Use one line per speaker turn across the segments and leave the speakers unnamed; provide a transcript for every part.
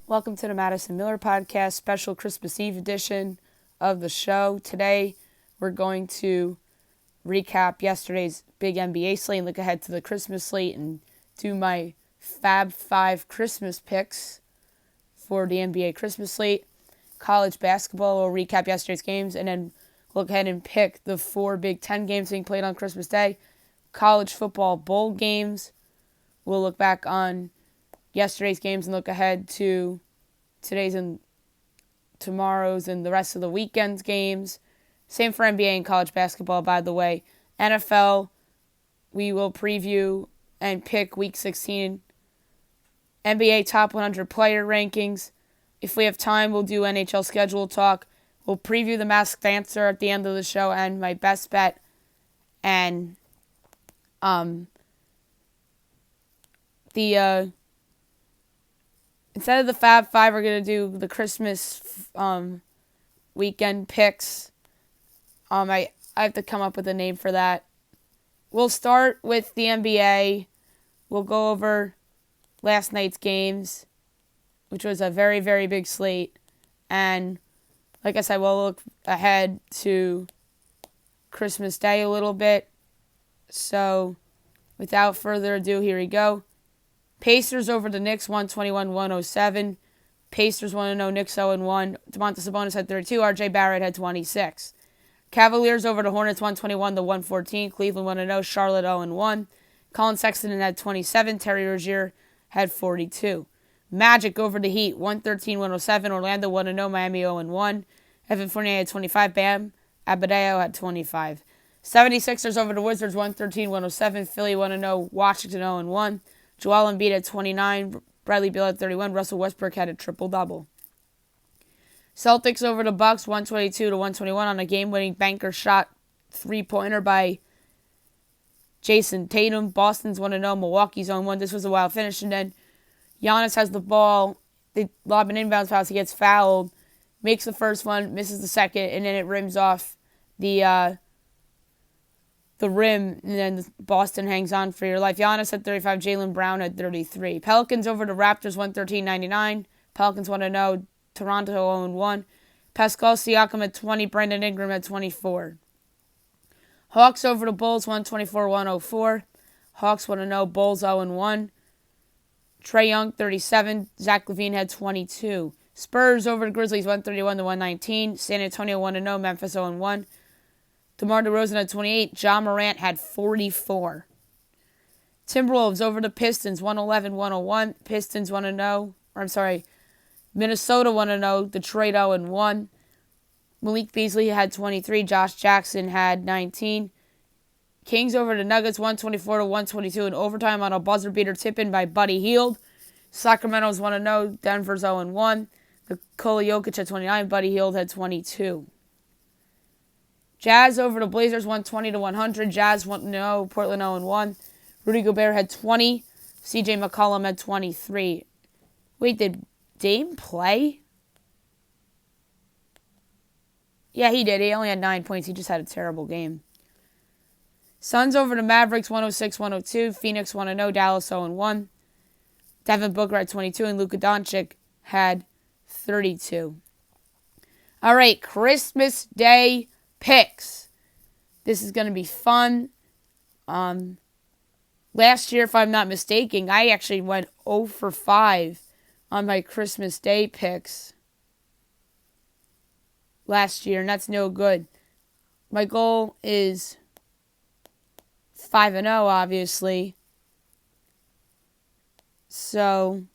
Welcome to the Madison Miller Podcast, special Christmas Eve edition of the show. Today, we're going to recap yesterday's big NBA slate and look ahead to the Christmas slate and do my Fab 5 Christmas picks for the NBA Christmas slate. College basketball, we'll recap yesterday's games and then look ahead and pick the 4 Big Ten games being played on Christmas Day. College football bowl games, we'll look back on yesterday's games and look ahead to today's and tomorrow's and the rest of the weekend's games. Same for NBA and college basketball, by the way. NFL, we will preview and pick Week 16. NBA top 100 player rankings. If we have time, we'll do NHL schedule talk. We'll preview the Masked Dancer at the end of the show and my best bet. And instead of the Fab 5, we're going to do the Christmas weekend picks. I have to come up with a name for that. We'll start with the NBA. We'll go over last night's games, which was a very, very big slate. And like I said, we'll look ahead to Christmas Day a little bit. So without further ado, here we go. Pacers over the Knicks, 121-107. Pacers 1-0, Knicks 0-1. Domantas Sabonis had 32. RJ Barrett had 26. Cavaliers over the Hornets, 121-114. Cleveland 1-0. Charlotte 0-1. Colin Sexton had 27. Terry Rozier had 42. Magic over the Heat, 113-107. Orlando 1-0. Miami 0-1. Evan Fournier had 25. Bam Adebayo had 25. 76ers over the Wizards, 113-107. Philly 1-0. Washington 0-1. Joel Embiid at 29, Bradley Beal at 31, Russell Westbrook had a triple-double. Celtics over the Bucks, 122-121 on a game-winning banker shot three-pointer by Jason Tatum. Boston's 1-0, Milwaukee's 0-1. This was a wild finish, and then Giannis has the ball. They lob an inbounds pass. He gets fouled, makes the first one, misses the second, and then it rims off the rim, and then Boston hangs on for your life. Giannis at 35, Jaylen Brown at 33. Pelicans over the Raptors, 113-99. Pelicans 1-0, Toronto 0-1. Pascal Siakam at 20, Brandon Ingram at 24. Hawks over the Bulls, 124-104. Hawks 1-0, Bulls 0-1. Trae Young, 37. Zach LaVine had 22. Spurs over the Grizzlies, 131-119. San Antonio 1-0, Memphis 0-1. DeMar DeRozan had 28. Ja Morant had 44. Timberwolves over the Pistons, 111-101. Pistons 1-0. Minnesota 1-0. Detroit 0-1. Malik Beasley had 23. Josh Jackson had 19. Kings over the Nuggets, 124-122 in overtime on a buzzer beater tip-in by Buddy Hield. Sacramento's 1-0. Denver's 0-1. Nikola Jokic had 29. Buddy Hield had 22. Jazz over the Blazers, 120-100. Jazz 1-0. Portland 0-1. Rudy Gobert had 20. CJ McCollum had 23. Wait, did Dame play? Yeah, he did. He only had 9 points. He just had a terrible game. Suns over the Mavericks, 106-102. Phoenix 1-0. Dallas 0-1. Devin Booker had 22. And Luka Doncic had 32. All right, Christmas Day picks. This is going to be fun. Last year, if I'm not mistaken, I actually went 0 for 5 on my Christmas Day picks last year, and that's no good. My goal is 5-0, obviously. So,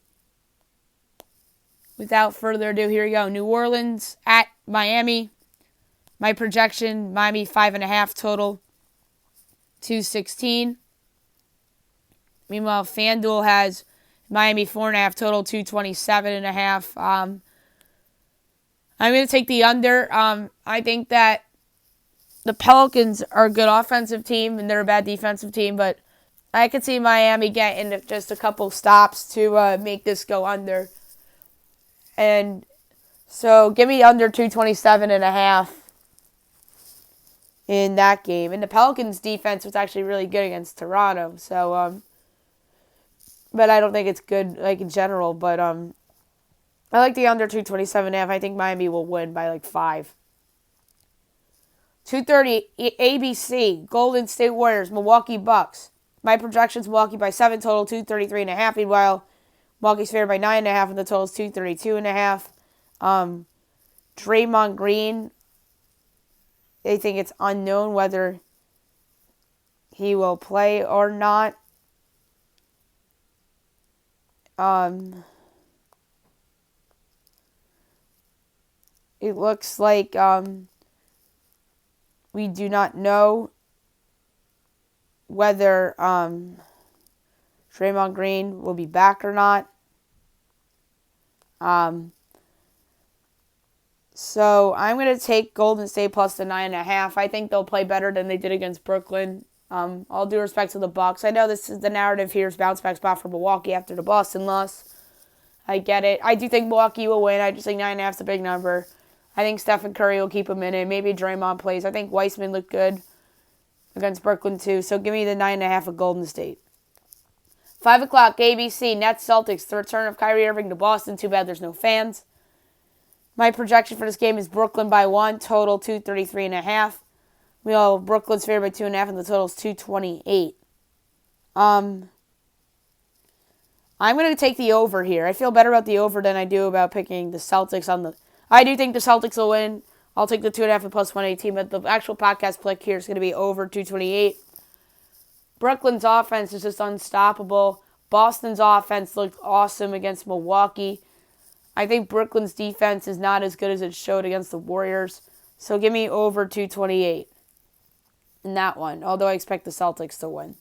without further ado, here we go. New Orleans at Miami. My projection, Miami 5.5 total, 216. Meanwhile, FanDuel has Miami 4.5 total, 227.5. I'm going to take the under. I think that the Pelicans are a good offensive team and they're a bad defensive team, but I could see Miami getting just a couple stops to make this go under. And so give me under 227.5 in that game. And the Pelicans' defense was actually really good against Toronto. So, but I don't think it's good, like, in general. But I like the under 227.5. I think Miami will win by like 5. 2:30 ABC, Golden State Warriors, Milwaukee Bucks. My projections, Milwaukee by 7, total 233.5. Meanwhile, Milwaukee's favored by 9.5, and the total is 232.5. Draymond Green, they think it's unknown whether he will play or not. It looks like we do not know whether Draymond Green will be back or not. So I'm going to take Golden State plus the 9.5. I think they'll play better than they did against Brooklyn. All due respect to the Bucks. I know this is the narrative here is bounce back spot for Milwaukee after the Boston loss. I get it. I do think Milwaukee will win. I just think 9.5 is a big number. I think Stephen Curry will keep him in it. Maybe Draymond plays. I think Weissman looked good against Brooklyn too. So give me the 9.5 of Golden State. 5 o'clock, ABC, Nets Celtics. The return of Kyrie Irving to Boston. Too bad there's no fans. My projection for this game is Brooklyn by 1, total 233.5. We all Brooklyn's favored by 2.5, and the total is 228. I'm going to take the over here. I feel better about the over than I do about picking the Celtics on the. I do think the Celtics will win. I'll take the 2.5 and plus 118, but the actual podcast click here is going to be over 228. Brooklyn's offense is just unstoppable. Boston's offense looked awesome against Milwaukee. I think Brooklyn's defense is not as good as it showed against the Warriors. So give me over 228 in that one, although I expect the Celtics to win.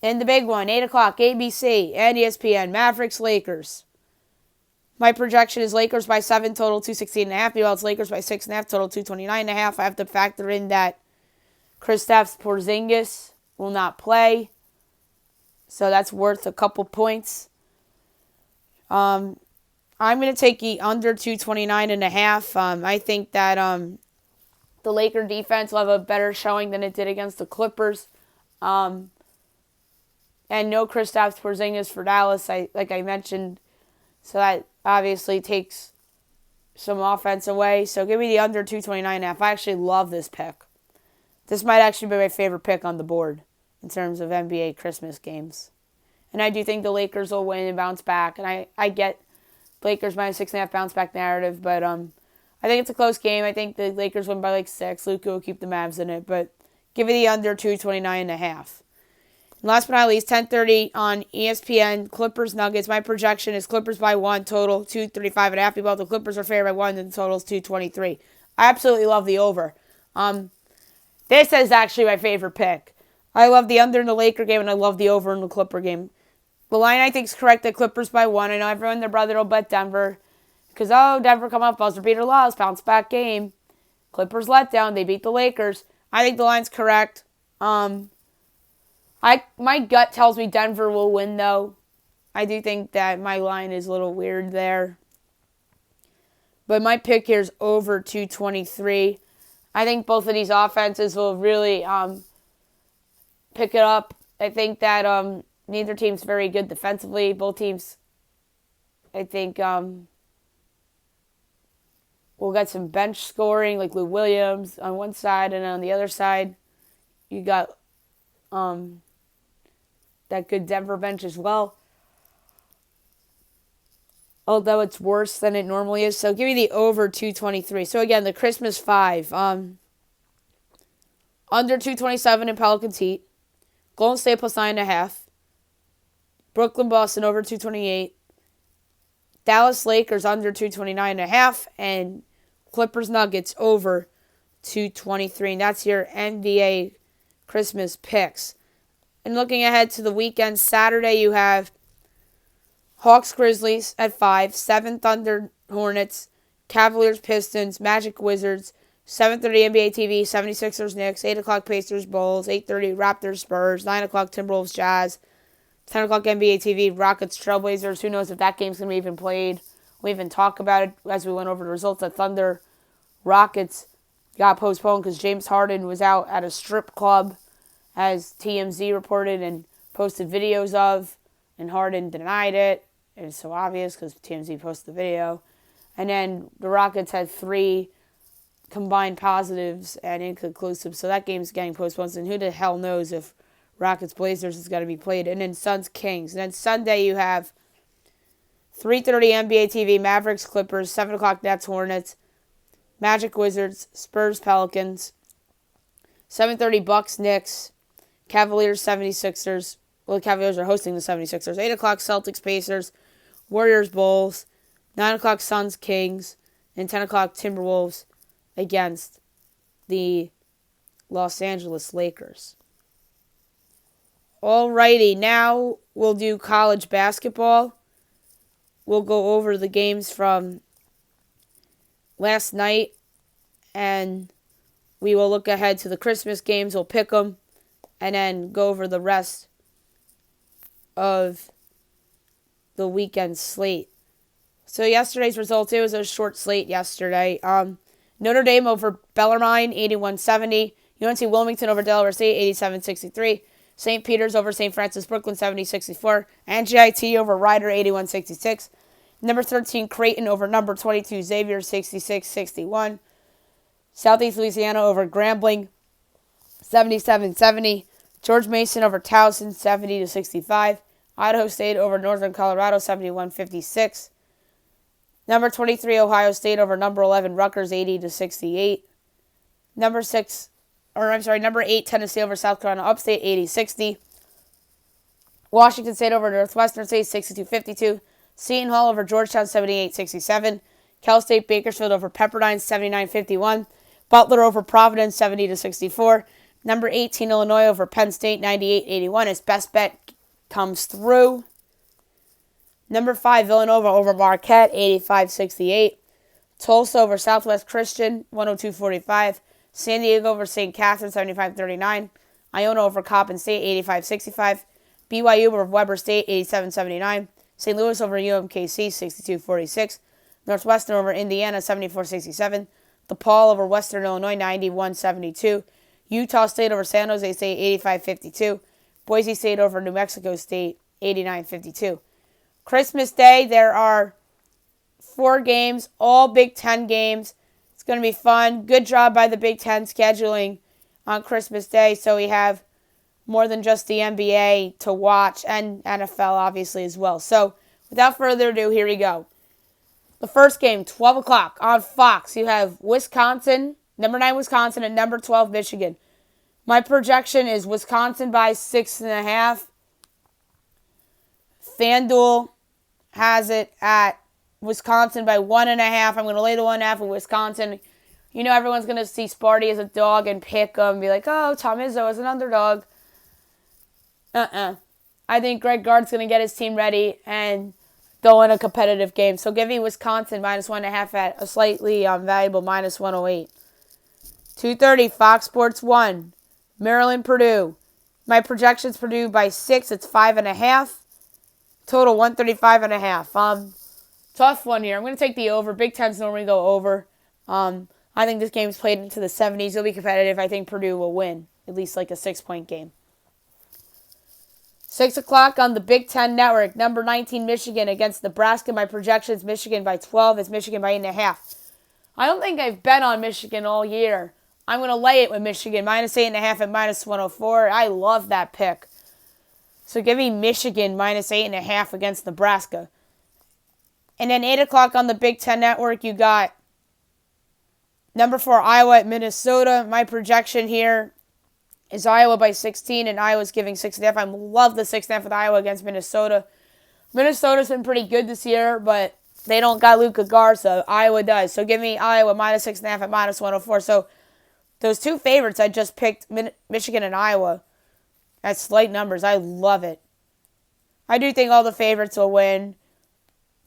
And the big one, 8 o'clock, ABC and ESPN, Mavericks, Lakers. My projection is Lakers by 7, total 216.5. Meanwhile, it's Lakers by 6.5, total 229.5. I have to factor in that Kristaps Porzingis will not play. So that's worth a couple points. I'm going to take the under 229.5. I think that the Laker defense will have a better showing than it did against the Clippers. And no Kristaps Porzingis for Dallas, like I mentioned. So that obviously takes some offense away. So give me the under 229.5. I actually love this pick. This might actually be my favorite pick on the board in terms of NBA Christmas games. And I do think the Lakers will win and bounce back. And I get Lakers minus 6.5 bounce back narrative. But I think it's a close game. I think the Lakers win by like 6. Luka will keep the Mavs in it. But give me the under 229.5. And last but not least, 10:30 on ESPN, Clippers Nuggets. My projection is Clippers by 1, total 235.5. People, the Clippers are favored by 1, and the total is 223. I absolutely love the over. This is actually my favorite pick. I love the under in the Laker game, and I love the over in the Clipper game. The line, I think, is correct at Clippers by 1. I know everyone and their brother will bet Denver. Because, Denver come off buzzer beater loss, bounce back game. Clippers let down. They beat the Lakers. I think the line's correct. My gut tells me Denver will win, though. I do think that my line is a little weird there. But my pick here is over 223. I think both of these offenses will really pick it up. I think that neither team's very good defensively. Both teams, I think, will get some bench scoring, like Lou Williams on one side, and on the other side, you got that good Denver bench as well. Although it's worse than it normally is. So give me the over 223. So again, the Christmas 5. Under 227 in Pelicans Heat. Golden State plus 9.5. Brooklyn Boston over 228. Dallas Lakers under 229.5. And Clippers Nuggets over 223. And that's your NBA Christmas picks. And looking ahead to the weekend, Saturday you have Hawks Grizzlies at 5, 7 Thunder Hornets, Cavaliers Pistons, Magic Wizards, 7:30 NBA TV, 76ers Knicks, 8 o'clock Pacers Bulls, 8:30 Raptors Spurs, 9 o'clock Timberwolves Jazz, 10 o'clock NBA TV, Rockets Trailblazers. Who knows if that game's going to be even played. We even talk about it as we went over the results. That Thunder Rockets got postponed because James Harden was out at a strip club, as TMZ reported and posted videos of. and Harden denied it. It's so obvious because TMZ posted the video. And then the Rockets had 3 combined positives and inconclusive, so that game's getting postponed. And who the hell knows if Rockets Blazers is going to be played. And then Suns Kings. And then Sunday you have 3:30 NBA TV, Mavericks Clippers, 7 o'clock Nets Hornets, Magic Wizards, Spurs Pelicans, 7:30 Bucks Knicks, Cavaliers 76ers. Well, the Cavaliers are hosting the 76ers. 8 o'clock Celtics Pacers, Warriors Bulls, 9 o'clock Suns Kings, and 10 o'clock Timberwolves against the Los Angeles Lakers. Alrighty, now we'll do college basketball. We'll go over the games from last night, and we will look ahead to the Christmas games. We'll pick them, and then go over the rest of the weekend slate. So yesterday's results, it was a short slate yesterday. Notre Dame over Bellarmine, 81-70. UNC Wilmington over Delaware State, 87-63. St. Peter's over St. Francis Brooklyn, 70-64. And GIT over Rider, 81-66. Number 13, Creighton over number 22, Xavier, 66-61. Southeast Louisiana over Grambling, 77-70. George Mason over Towson, 70-65. Idaho State over Northern Colorado, 71-56. Number 23, Ohio State over number 11, Rutgers, 80-68. Number 8, Tennessee over South Carolina Upstate, 80-60. Washington State over Northwestern State, 62-52. Seton Hall over Georgetown, 78-67. Cal State Bakersfield over Pepperdine, 79-51. Butler over Providence, 70-64. Number 18, Illinois over Penn State, 98-81. Its best bet comes through. Number 5, Villanova over Marquette, 85-68. Tulsa over Southwest Christian, 102-45. San Diego over St. Catherine, 75-39. Iona over Coppin State, 85-65. BYU over Weber State, 87-79. St. Louis over UMKC, 62-46. Northwestern over Indiana, 74-67. DePaul over Western Illinois, 91-72. Utah State over San Jose State, 85-52. Boise State over New Mexico State, 89-52. Christmas Day, there are 4 games, all Big Ten games. It's going to be fun. Good job by the Big Ten scheduling on Christmas Day, so we have more than just the NBA to watch, and NFL obviously as well. So without further ado, here we go. The first game, 12 o'clock on Fox. You have Wisconsin, number 9 Wisconsin, and number 12 Michigan. My projection is Wisconsin by 6.5. FanDuel has it at Wisconsin by 1.5. I'm going to lay the 1.5 with Wisconsin. You know everyone's going to see Sparty as a dog and pick him, be like, oh, Tom Izzo is an underdog. I think Greg Gard's going to get his team ready and they'll win a competitive game. So give me Wisconsin minus 1.5 at a slightly valuable minus 108. 2:30, Fox Sports 1. Maryland, Purdue. My projection's Purdue by 6. It's 5.5. Total 135.5. Tough one here. I'm going to take the over. Big Tens normally go over. I think this game's played into the 70s. It'll be competitive. I think Purdue will win. At least like a 6-point game. 6 o'clock on the Big Ten Network. Number 19, Michigan against Nebraska. My projection's Michigan by 12. It's Michigan by 8.5. I don't think I've bet on Michigan all year. I'm going to lay it with Michigan. Minus 8.5 at minus 104. I love that pick. So give me Michigan minus 8.5 against Nebraska. And then 8 o'clock on the Big Ten Network, you got number 4, Iowa at Minnesota. My projection here is Iowa by 16, and Iowa's giving 6.5. I love the 6.5 with Iowa against Minnesota. Minnesota's been pretty good this year, but they don't got Luka Garza. Iowa does. So give me Iowa minus 6.5 at minus 104. So those 2 favorites I just picked, Michigan and Iowa, at slight numbers. I love it. I do think all the favorites will win.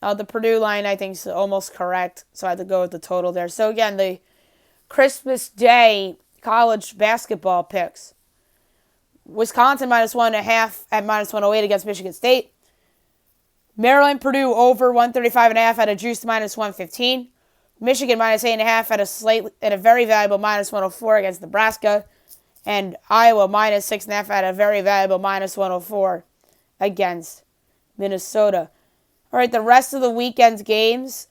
The Purdue line, I think, is almost correct. So I had to go with the total there. So again, the Christmas Day college basketball picks. Wisconsin minus 1.5 at minus 108 against Michigan State. Maryland, Purdue over 135.5 at a juiced minus 115. Michigan minus 8.5 at a very valuable minus 104 against Nebraska. And Iowa minus 6.5 at a very valuable minus 104 against Minnesota. All right, the rest of the weekend's games.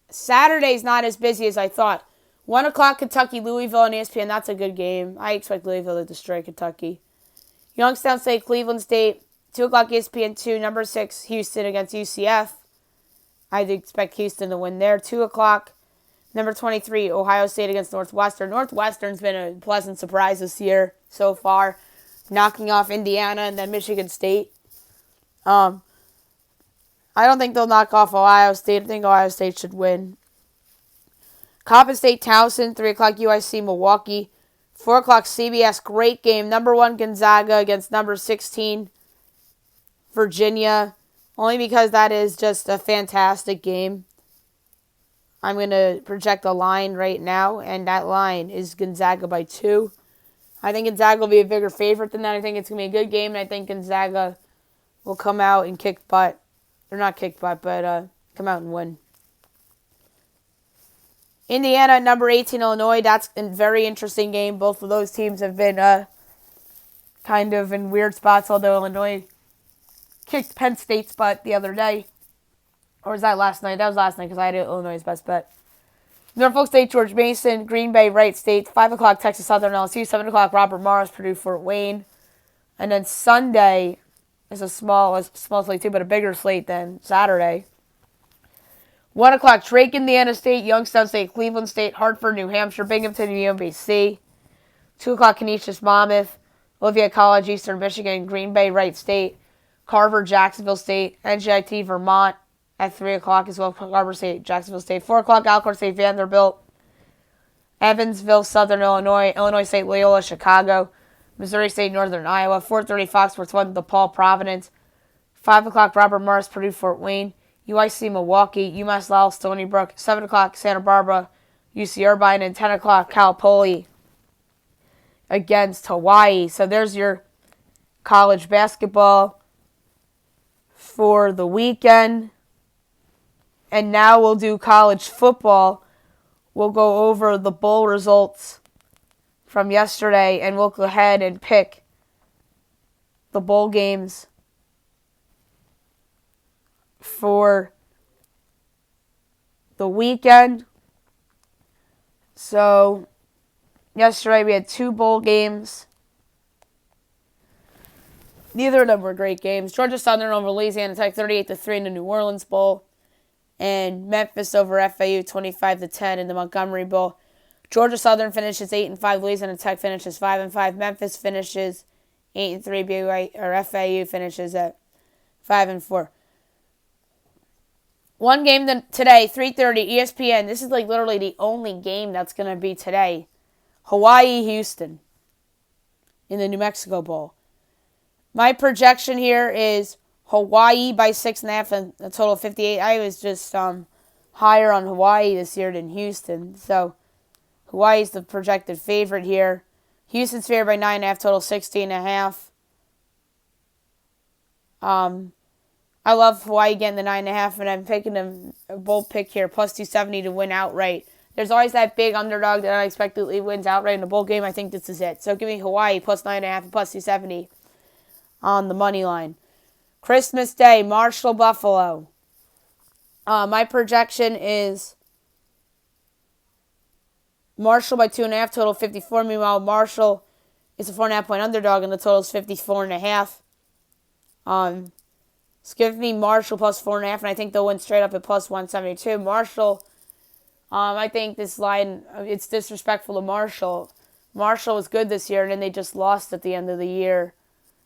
Saturday's not as busy as I thought. 1 o'clock, Kentucky, Louisville on ESPN. That's a good game. I expect Louisville to destroy Kentucky. Youngstown State, Cleveland State. 2 o'clock, ESPN 2. Number 6, Houston against UCF. I expect Houston to win there. 2 o'clock. Number 23, Ohio State against Northwestern. Northwestern's been a pleasant surprise this year so far, knocking off Indiana and then Michigan State. I don't think they'll knock off Ohio State. I think Ohio State should win. Coppin State, Towson. 3 o'clock, UIC, Milwaukee. 4 o'clock, CBS. Great game. Number 1, Gonzaga against number 16, Virginia. Only because that is just a fantastic game. I'm going to project a line right now, and that line is Gonzaga by 2. I think Gonzaga will be a bigger favorite than that. I think it's going to be a good game, and I think Gonzaga will come out and kick butt. Or not kick butt, but come out and win. Indiana, number 18, Illinois. That's a very interesting game. Both of those teams have been kind of in weird spots, although Illinois kicked Penn State's butt the other day. Or was that last night? That was last night because I had Illinois' best bet. Norfolk State, George Mason. Green Bay, Wright State. 5 o'clock, Texas Southern, LSU. 7 o'clock, Robert Morris, Purdue, Fort Wayne. And then Sunday is a small slate too, but a bigger slate than Saturday. 1 o'clock, Drake, Indiana State. Youngstown State, Cleveland State. Hartford, New Hampshire. Binghamton, UMBC. 2 o'clock, Canisius, Monmouth. Olivet College, Eastern Michigan. Green Bay, Wright State. Carver, Jacksonville State. NJIT, Vermont. At 3 o'clock as well, Carver State, Jacksonville State. 4 o'clock, Alcorn State, Vanderbilt. Evansville, Southern Illinois. Illinois State, Loyola, Chicago. Missouri State, Northern Iowa. 4:30, Fox Sports 1, DePaul, Providence. 5 o'clock, Robert Morris, Purdue, Fort Wayne. UIC, Milwaukee. UMass Lowell, Stony Brook. 7 o'clock, Santa Barbara, UC Irvine. And 10 o'clock, Cal Poly against Hawaii. So there's your college basketball for the weekend. And now we'll do college football. We'll go over the bowl results from yesterday, and we'll go ahead and pick the bowl games for the weekend. So, yesterday we had 2 bowl games. Neither of them were great games. Georgia Southern over Louisiana Tech 38-3 in the New Orleans Bowl. And Memphis over FAU 25-10 in the Montgomery Bowl. Georgia Southern finishes 8-5. Louisiana Tech finishes 5-5. Memphis finishes 8-3. FAU finishes at 5-4. One game today, 3:30, ESPN. This is like literally the only game that's going to be today. Hawaii, Houston in the New Mexico Bowl. My projection here is Hawaii by 6.5 and a total of 58. I was just higher on Hawaii this year than Houston. So Hawaii's the projected favorite here. Houston's favored by 9.5, total 60.5. I love Hawaii getting the 9.5, and I'm picking a bold pick here, plus 270 to win outright. There's always that big underdog that unexpectedly wins outright in a bowl game. I think this is it. So give me Hawaii plus 9.5 and plus 270 on the money line. Christmas Day, Marshall, Buffalo. My projection is Marshall by 2.5, total 54. Meanwhile, Marshall is a 4.5 point underdog, and the total is 54.5. Just give me Marshall plus 4.5, and I think they'll win straight up at plus 172. Marshall, I think this line, it's disrespectful to Marshall. Marshall was good this year, and then they just lost at the end of the year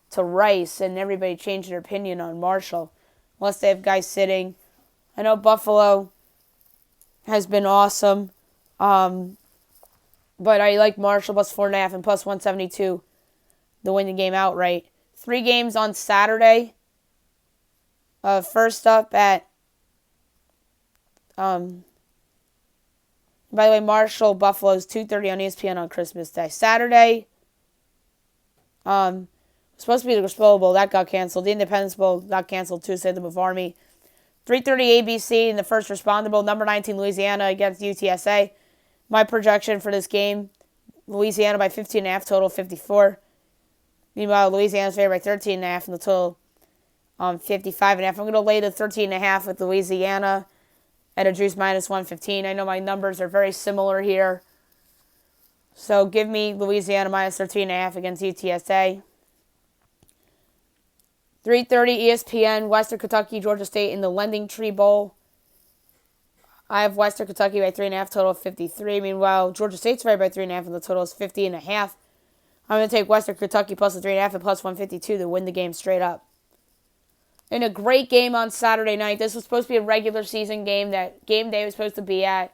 to Rice, and everybody changed their opinion on Marshall, unless they have guys sitting. I know Buffalo has been awesome, but I like Marshall plus 4.5 and plus 172 to win the game outright. 3 games on Saturday. First up at, by the way, Marshall, Buffalo's 2:30 on ESPN on Christmas Day. Saturday, supposed to be the Rose Bowl. That got canceled. The Independence Bowl got canceled Tuesday, the Move Army. 3:30 ABC in the First Responder Bowl. Number 19, Louisiana against UTSA. My projection for this game, Louisiana by 15.5, total 54. Meanwhile, Louisiana's favored by 13.5 and the total 55.5. I'm going to lay the 13.5 with Louisiana at a juice minus 115. I know my numbers are very similar here. So give me Louisiana minus 13.5 against UTSA. 3:30 ESPN, Western Kentucky, Georgia State in the Lending Tree Bowl. I have Western Kentucky by 3.5, total of 53. Meanwhile, Georgia State's favored by 3.5 and the total is 50.5. I'm going to take Western Kentucky plus the 3.5 and plus 152 to win the game straight up. In a great game on Saturday night. This was supposed to be a regular season game that game day was supposed to be at.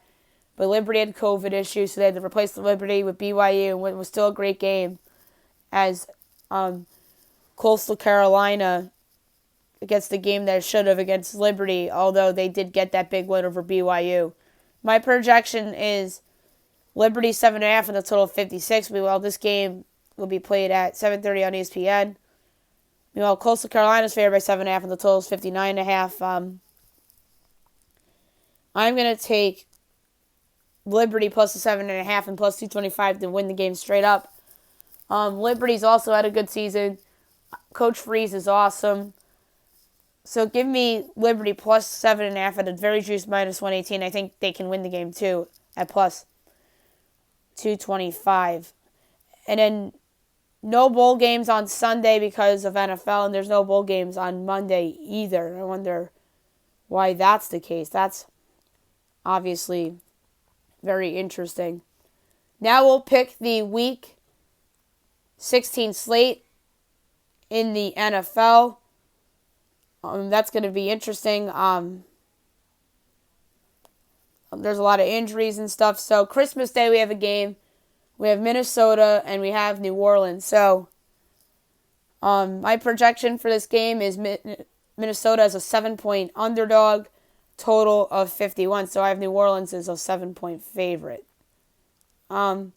But Liberty had COVID issues, so they had to replace the Liberty with BYU. And it was still a great game as Coastal Carolina against the game that it should have against Liberty, although they did get that big win over BYU. My projection is Liberty 7.5 and the total of 56. Meanwhile, this game will be played at 7:30 on ESPN. Meanwhile, Coastal Carolina's favored by 7.5 and the total is 59.5. I'm going to take Liberty plus the 7.5 and plus 225 to win the game straight up. Liberty's also had a good season. Coach Freeze is awesome. So give me Liberty plus 7.5 at a very juice minus 118. I think they can win the game too at plus 225. And then no bowl games on Sunday because of NFL, and there's no bowl games on Monday either. I wonder why that's the case. That's obviously very interesting. Now we'll pick the Week 16 slate in the NFL. That's going to be interesting. There's a lot of injuries and stuff. So Christmas Day we have a game. We have Minnesota and we have New Orleans. So my projection for this game is Minnesota as a 7-point underdog, total of 51. So I have New Orleans as a 7-point favorite. New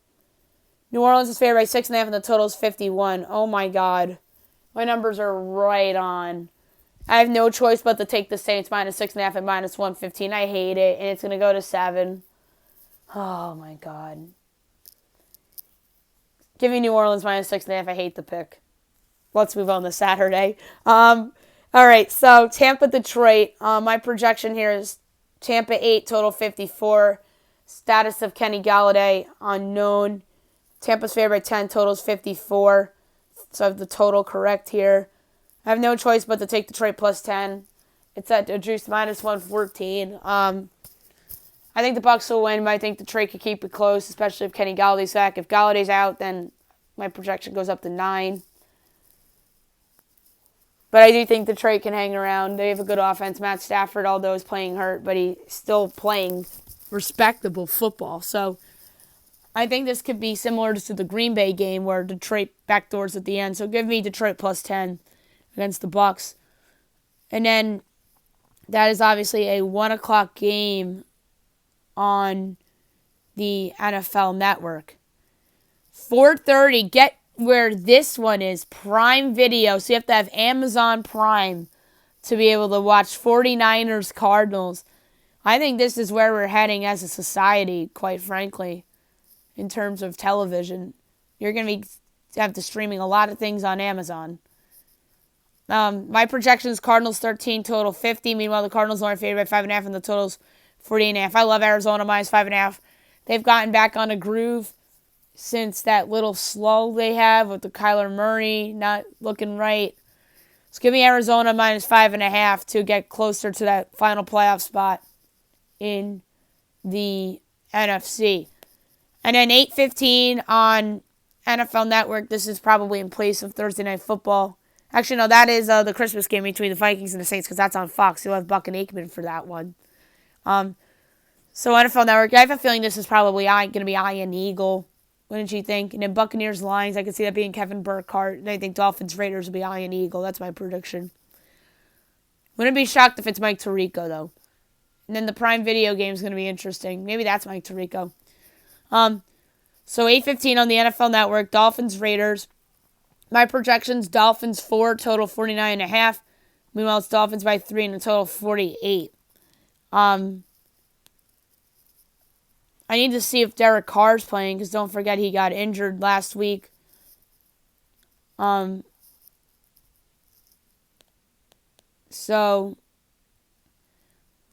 Orleans is favored by 6.5 and the total is 51. Oh my God. My numbers are right on. I have no choice but to take the Saints minus 6.5 and minus 115. I hate it, and it's going to go to 7. Oh, my God. Give me New Orleans minus 6.5. I hate the pick. Let's move on to Saturday. All right, so Tampa, Detroit. My projection here is Tampa 8, total 54. Status of Kenny Galladay, unknown. Tampa's favored by 10, totals 54. So I have the total correct here. I have no choice but to take Detroit plus 10. It's at a juice minus 114. I think the Bucs will win, but I think Detroit could keep it close, especially if Kenny Galladay's back. If Galladay's out, then my projection goes up to 9. But I do think Detroit can hang around. They have a good offense. Matt Stafford, although he's playing hurt, but he's still playing respectable football. So I think this could be similar to the Green Bay game where Detroit backdoors at the end. So give me Detroit plus 10 against the Bucs. And then that is obviously a 1 o'clock game on the NFL Network. 4:30, get where this one is, Prime Video. So you have to have Amazon Prime to be able to watch 49ers Cardinals. I think this is where we're heading as a society, quite frankly, in terms of television. You're going to have to streaming a lot of things on Amazon. My projection is Cardinals 13, total 50. Meanwhile, the Cardinals are favored by 5.5 and the total's 48.5. I love Arizona minus 5.5. They've gotten back on a groove since that little slow they have with the Kyler Murray not looking right. So give me Arizona minus 5.5 to get closer to that final playoff spot in the NFC. And then 8:15 on NFL Network. This is probably in place of Thursday Night Football. Actually, no, that is the Christmas game between the Vikings and the Saints because that's on Fox. You'll have Buck and Aikman for that one. So NFL Network, I have a feeling this is probably going to be Iron Eagle. Wouldn't you think? And then Buccaneers Lions, I could see that being Kevin Burkhardt. And I think Dolphins Raiders will be Iron Eagle. That's my prediction. Wouldn't be shocked if it's Mike Tirico, though. And then the Prime Video game is going to be interesting. Maybe that's Mike Tirico. So 8:15 on the NFL Network, Dolphins Raiders. My projections, Dolphins 4, total 49.5. Meanwhile, it's Dolphins by 3 and a total 48. I need to see if Derek Carr's playing because don't forget he got injured last week. Um, so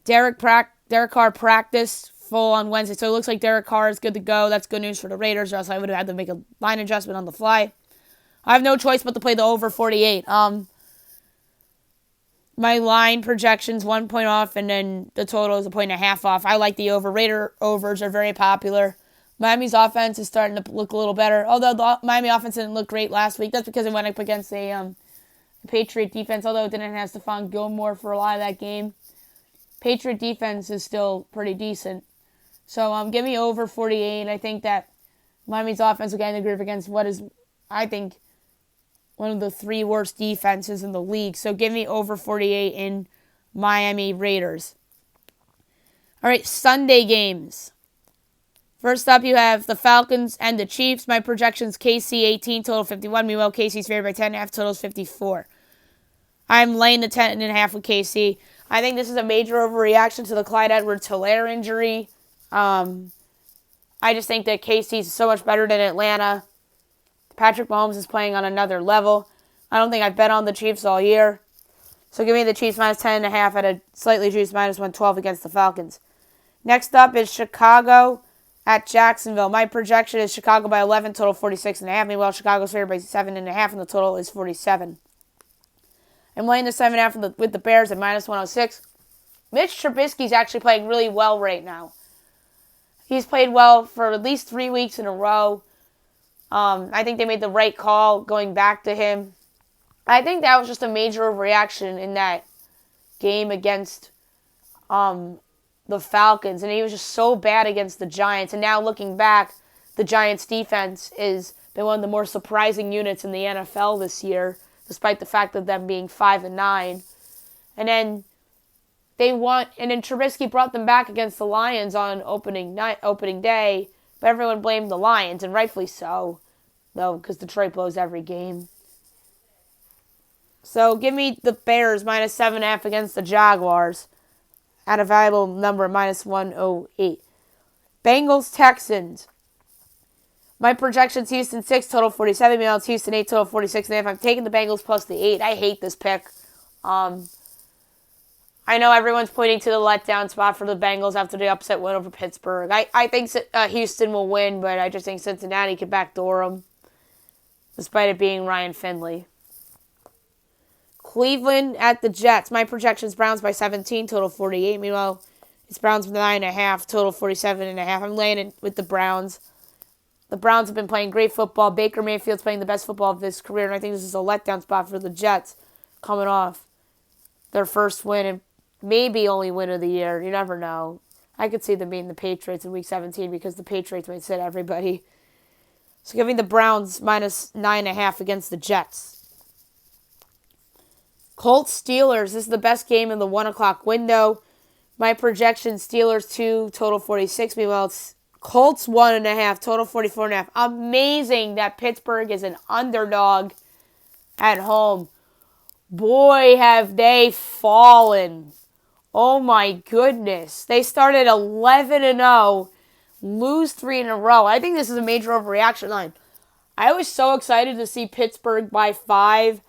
Derek Carr practiced full on Wednesday, so it looks like Derek Carr is good to go. That's good news for the Raiders, or else I would have had to make a line adjustment on the fly. I have no choice but to play the over 48. My line projection's 1 point off, and then the total is 1.5 off. I like the over. Raider overs are very popular. Miami's offense is starting to look a little better, although the Miami offense didn't look great last week. That's because it went up against a Patriot defense, although it didn't have Stephon Gilmore for a lot of that game. Patriot defense is still pretty decent. So give me over 48. I think that Miami's offense will get in the groove against what is, I think, one of the 3 worst defenses in the league. So give me over 48 in Miami Raiders. All right, Sunday games. First up, you have the Falcons and the Chiefs. My projections, KC 18, total 51. Meanwhile, KC's favored by 10.5, total is 54. I'm laying the 10.5 with KC. I think this is a major overreaction to the Clyde Edwards-Helaire injury. I just think that KC's so much better than Atlanta. Patrick Mahomes is playing on another level. I don't think I've bet on the Chiefs all year. So give me the Chiefs minus 10.5 at a slightly juiced minus 112 against the Falcons. Next up is Chicago at Jacksonville. My projection is Chicago by 11, total 46.5. Meanwhile, Chicago's favored by 7.5, and the total is 47. I'm laying the 7.5 with the Bears at minus 106. Mitch Trubisky's actually playing really well right now. He's played well for at least 3 weeks in a row. I think they made the right call going back to him. I think that was just a major overreaction in that game against the Falcons. And he was just so bad against the Giants. And now looking back, the Giants' defense has been one of the more surprising units in the NFL this year, despite the fact of them being 5-9. And then Trubisky brought them back against the Lions on opening day, but everyone blamed the Lions, and rightfully so, though, because Detroit blows every game. So give me the Bears minus 7.5 against the Jaguars at a valuable number of minus 108. Bengals Texans. My projection's Houston 6, total 47. Meanwhile, it's Houston 8, total 46.5. I'm taking the Bengals plus the 8. I hate this pick. I know everyone's pointing to the letdown spot for the Bengals after the upset win over Pittsburgh. I think Houston will win, but I just think Cincinnati could backdoor them, despite it being Ryan Finley. Cleveland at the Jets. My projection's Browns by 17, total 48. Meanwhile, it's Browns 9.5, total 47.5. I'm laying it with the Browns. The Browns have been playing great football. Baker Mayfield's playing the best football of his career, and I think this is a letdown spot for the Jets coming off their first win and maybe only win of the year. You never know. I could see them beating the Patriots in Week 17 because the Patriots might sit everybody. So giving the Browns minus 9.5 against the Jets. Colts Steelers. This is the best game in the 1 o'clock window. My projection, Steelers 2, total 46. Meanwhile, it's Colts 1.5, total 44.5. Amazing that Pittsburgh is an underdog at home. Boy, have they fallen. Oh my goodness. They started 11-0, lose 3 in a row. I think this is a major overreaction line. I was so excited to see Pittsburgh by 5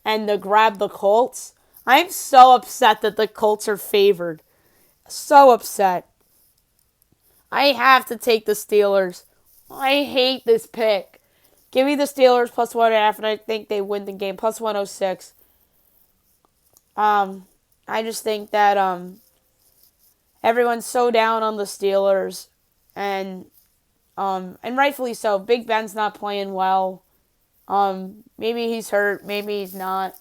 and to grab the Colts. I'm so upset that the Colts are favored. So upset. I have to take the Steelers. I hate this pick. Give me the Steelers plus 1.5, and I think they win the game. Plus 106. I just think that everyone's so down on the Steelers, and rightfully so. Big Ben's not playing well. Maybe he's hurt, maybe he's not.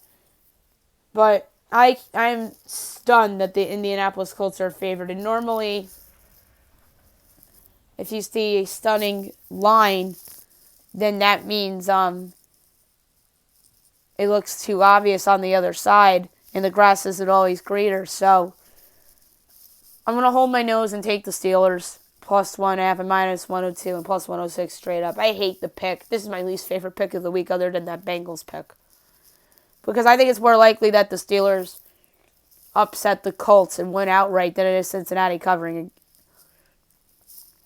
But I'm stunned that the Indianapolis Colts are favored. And normally, if you see a stunning line, then that means it looks too obvious on the other side, and the grass isn't always greener. So I'm going to hold my nose and take the Steelers plus 1.5 and minus 102 and plus 106 straight up. I hate the pick. This is my least favorite pick of the week other than that Bengals pick. Because I think it's more likely that the Steelers upset the Colts and win outright than it is Cincinnati covering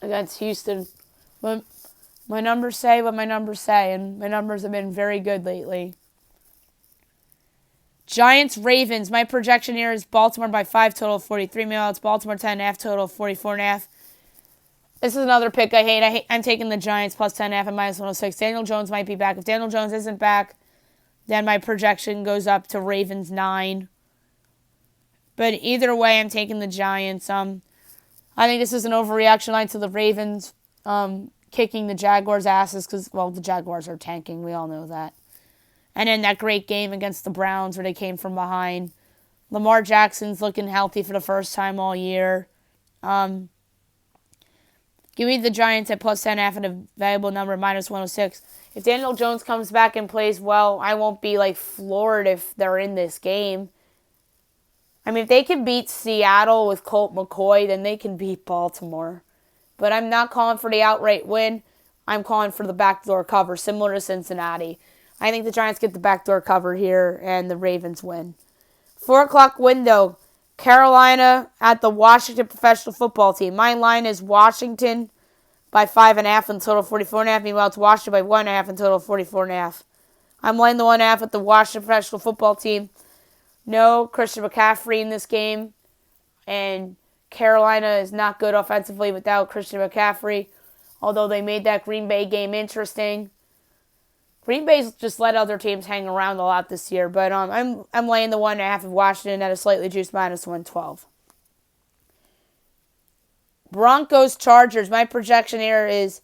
against Houston. But My numbers say what my numbers say, and my numbers have been very good lately. Giants, Ravens. My projection here is Baltimore by 5, total of 43. Meanwhile, it's Baltimore 10.5, total of 44.5. This is another pick I hate. I'm taking the Giants plus 10.5 and minus 106. Daniel Jones might be back. If Daniel Jones isn't back, then my projection goes up to Ravens 9. But either way, I'm taking the Giants. I think this is an overreaction line to the Ravens kicking the Jaguars' asses because, well, the Jaguars are tanking. We all know that. And then that great game against the Browns where they came from behind. Lamar Jackson's looking healthy for the first time all year. Give me the Giants at plus 10.5 and a valuable number minus 106. If Daniel Jones comes back and plays well, I won't be floored if they're in this game. I mean, if they can beat Seattle with Colt McCoy, then they can beat Baltimore. But I'm not calling for the outright win. I'm calling for the backdoor cover, similar to Cincinnati. I think the Giants get the backdoor cover here, and the Ravens win. 4 o'clock window. Carolina at the Washington professional football team. My line is Washington by 5.5 and total 44.5. Meanwhile, it's Washington by 1.5 and total 44.5. I'm laying the 1.5 with the Washington professional football team. No Christian McCaffrey in this game. And Carolina is not good offensively without Christian McCaffrey. Although they made that Green Bay game interesting. Green Bay's just let other teams hang around a lot this year, but I'm laying the 1.5 of Washington at a slightly juiced minus 112. Broncos, Chargers. My projection here is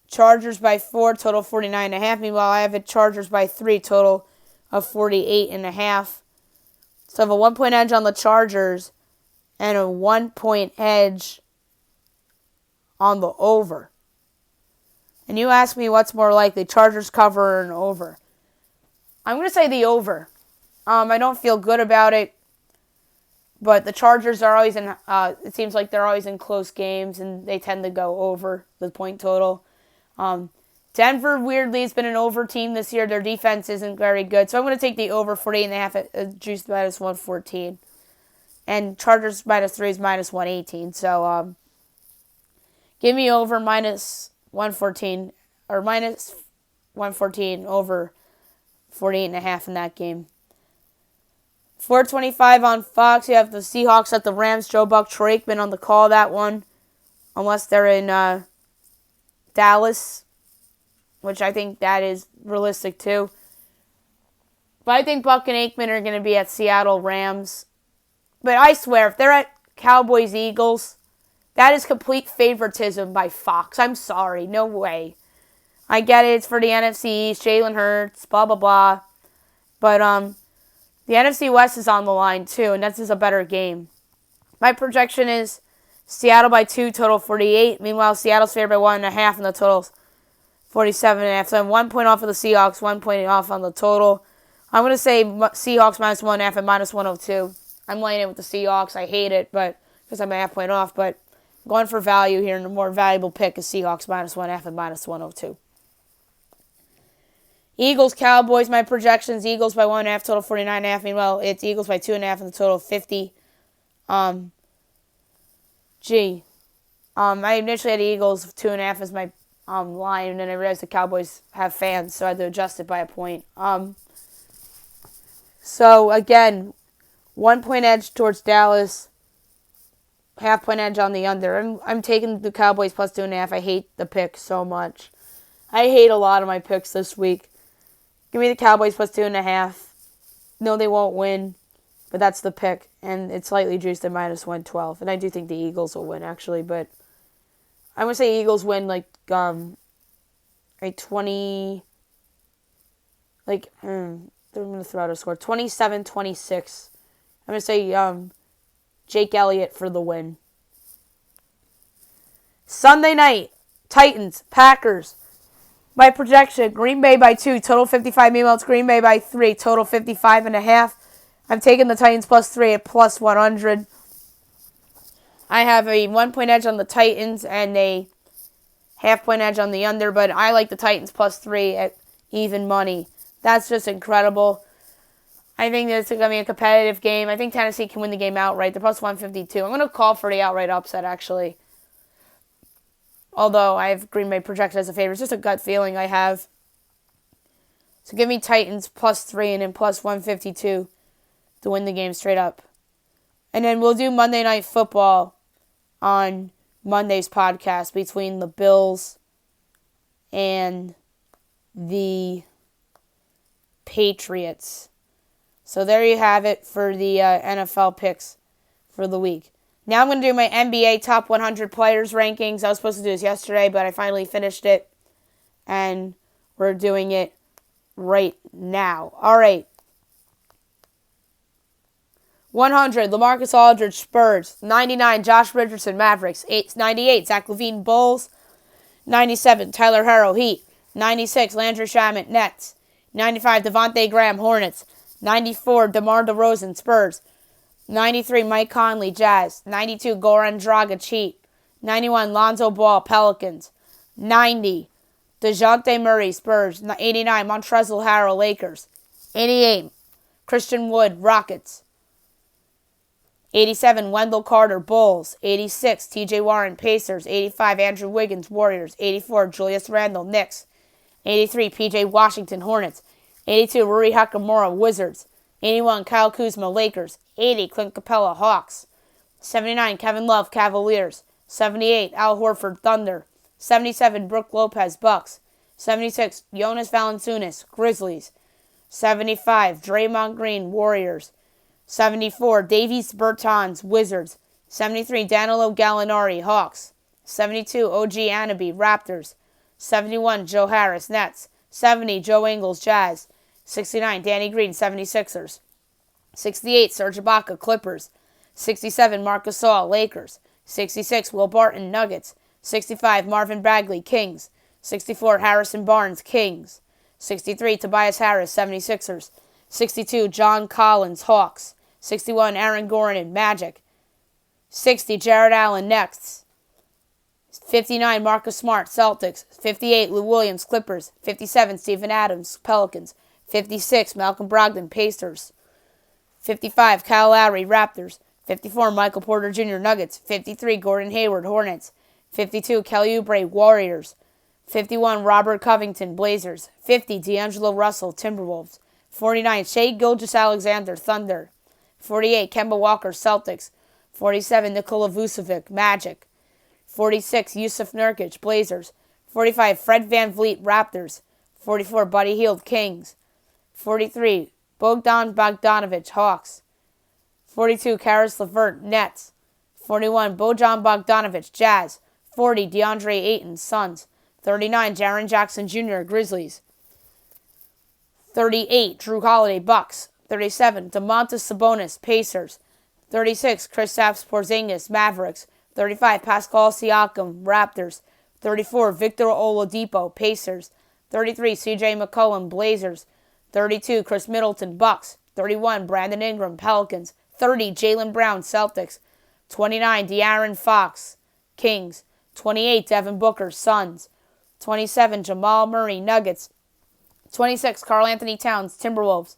Chargers by 4, total 49.5. Meanwhile, I have it Chargers by 3, total of 48.5. So I have a 1-point edge on the Chargers and a 1-point edge on the over. And you ask me what's more likely, Chargers cover or an over. I'm going to say the over. I don't feel good about it. But the Chargers are always in, it seems like they're always in close games, and they tend to go over the point total. Denver, weirdly, has been an over team this year. Their defense isn't very good. So I'm going to take the over 48.5 at juiced minus 114. And Chargers minus 3 is minus 118. So give me over minus 114, or minus 114 over 48.5 in that game. 4:25 on Fox. You have the Seahawks at the Rams. Joe Buck, Troy Aikman on the call that one. Unless they're in Dallas, which I think that is realistic too. But I think Buck and Aikman are going to be at Seattle Rams. But I swear, if they're at Cowboys Eagles, that is complete favoritism by Fox. I'm sorry. No way. I get it. It's for the NFC East. Jalen Hurts. Blah, blah, blah. But the NFC West is on the line, too. And this is a better game. My projection is Seattle by 2, total 48. Meanwhile, Seattle's favored by 1.5, and the total's 47.5. So I'm 1 point off of the Seahawks, 1 point off on the total. I'm going to say Seahawks minus 1.5 and minus 102. I'm laying it with the Seahawks. I hate it, but because I'm a half point off. But going for value here, and the more valuable pick is Seahawks minus 1.5 and minus 102. Eagles, Cowboys, my projections, Eagles by 1.5, total 49.5. Meanwhile, it's Eagles by 2.5 and the total 50. I initially had Eagles 2.5 as my line, and then I realized the Cowboys have fans, so I had to adjust it by a point. So, again, 1 point edge towards Dallas, half point edge on the under. I'm taking the Cowboys plus 2.5. I hate the pick so much. I hate a lot of my picks this week. Give me the Cowboys plus 2.5. No, they won't win, but that's the pick, and it's slightly juiced at minus 112. And I do think the Eagles will win, actually, but I'm going to say Eagles win a 20, they're going to throw out a score, 27-26. I'm going to say Jake Elliott for the win. Sunday night, Titans, Packers. My projection, Green Bay by 2, total 55. Meanwhile, it's Green Bay by 3, total 55.5. I'm taking the Titans plus 3 at plus 100. I have a 1 point edge on the Titans and a half point edge on the under, but I like the Titans plus 3 at even money. That's just incredible. I think that it's going to be a competitive game. I think Tennessee can win the game outright. They're plus 152. I'm going to call for the outright upset, actually. Although I have Green Bay projected as a favorite. It's just a gut feeling I have. So give me Titans +3 and then +152 to win the game straight up. And then we'll do Monday Night Football on Monday's podcast between the Bills and the Patriots. So there you have it for the NFL picks for the week. Now I'm going to do my NBA top 100 players rankings. I was supposed to do this yesterday, but I finally finished it. And we're doing it right now. All right. 100, LaMarcus Aldridge, Spurs. 99, Josh Richardson, Mavericks. 98, Zach LaVine, Bulls. 97, Tyler Herro, Heat. 96, Landry Shamet, Nets. 95, Devontae Graham, Hornets. 94, DeMar DeRozan, Spurs. 93, Mike Conley, Jazz. 92, Goran Dragic, Heat. 91, Lonzo Ball, Pelicans. 90, DeJounte Murray, Spurs. 89, Montrezl Harrell, Lakers. 88, Christian Wood, Rockets. 87, Wendell Carter, Bulls. 86, T.J. Warren, Pacers. 85, Andrew Wiggins, Warriors. 84, Julius Randle, Knicks. 83, P.J. Washington, Hornets. 82, Rui Hachimura, Wizards. 81, Kyle Kuzma, Lakers. 80, Clint Capella, Hawks. 79, Kevin Love, Cavaliers. 78, Al Horford, Thunder. 77, Brook Lopez, Bucks. 76, Jonas Valanciunas, Grizzlies. 75, Draymond Green, Warriors. 74, Davies Bertans, Wizards. 73, Danilo Gallinari, Hawks. 72, OG Anunoby, Raptors. 71, Joe Harris, Nets. 70, Joe Ingles, Jazz. 69, Danny Green, 76ers. 68, Serge Ibaka, Clippers. 67, Marc Gasol, Lakers. 66, Will Barton, Nuggets. 65, Marvin Bagley, Kings. 64, Harrison Barnes, Kings. 63, Tobias Harris, 76ers. 62, John Collins, Hawks. 61, Aaron Gordon, Magic. 60, Jared Allen, Nets. 59, Marcus Smart, Celtics. 58, Lou Williams, Clippers. 57, Steven Adams, Pelicans. 56, Malcolm Brogdon, Pacers. 55, Kyle Lowry, Raptors. 54, Michael Porter Jr., Nuggets. 53, Gordon Hayward, Hornets. 52, Kelly Oubre, Warriors. 51, Robert Covington, Blazers. 50, D'Angelo Russell, Timberwolves. 49, Shai Gilgeous-Alexander, Thunder. 48, Kemba Walker, Celtics. 47, Nikola Vucevic, Magic. 46, Yusuf Nurkic, Blazers. 45, Fred VanVleet, Raptors. 44, Buddy Hield, Kings. 43, Bogdan Bogdanovic, Hawks. 42, Karis LeVert, Nets. 41, Bojan Bogdanovic, Jazz. 40, DeAndre Ayton, Suns. 39, Jaren Jackson Jr., Grizzlies. 38, Drew Holiday, Bucks. 37, Domantas Sabonis, Pacers. 36, Kristaps Porzingis, Mavericks. 35, Pascal Siakam, Raptors. 34, Victor Oladipo, Pacers. 33, C.J. McCollum, Blazers. 32, Chris Middleton, Bucks. 31, Brandon Ingram, Pelicans. 30, Jaylen Brown, Celtics. 29, De'Aaron Fox, Kings. 28, Devin Booker, Suns. 27, Jamal Murray, Nuggets. 26, Karl Anthony Towns, Timberwolves.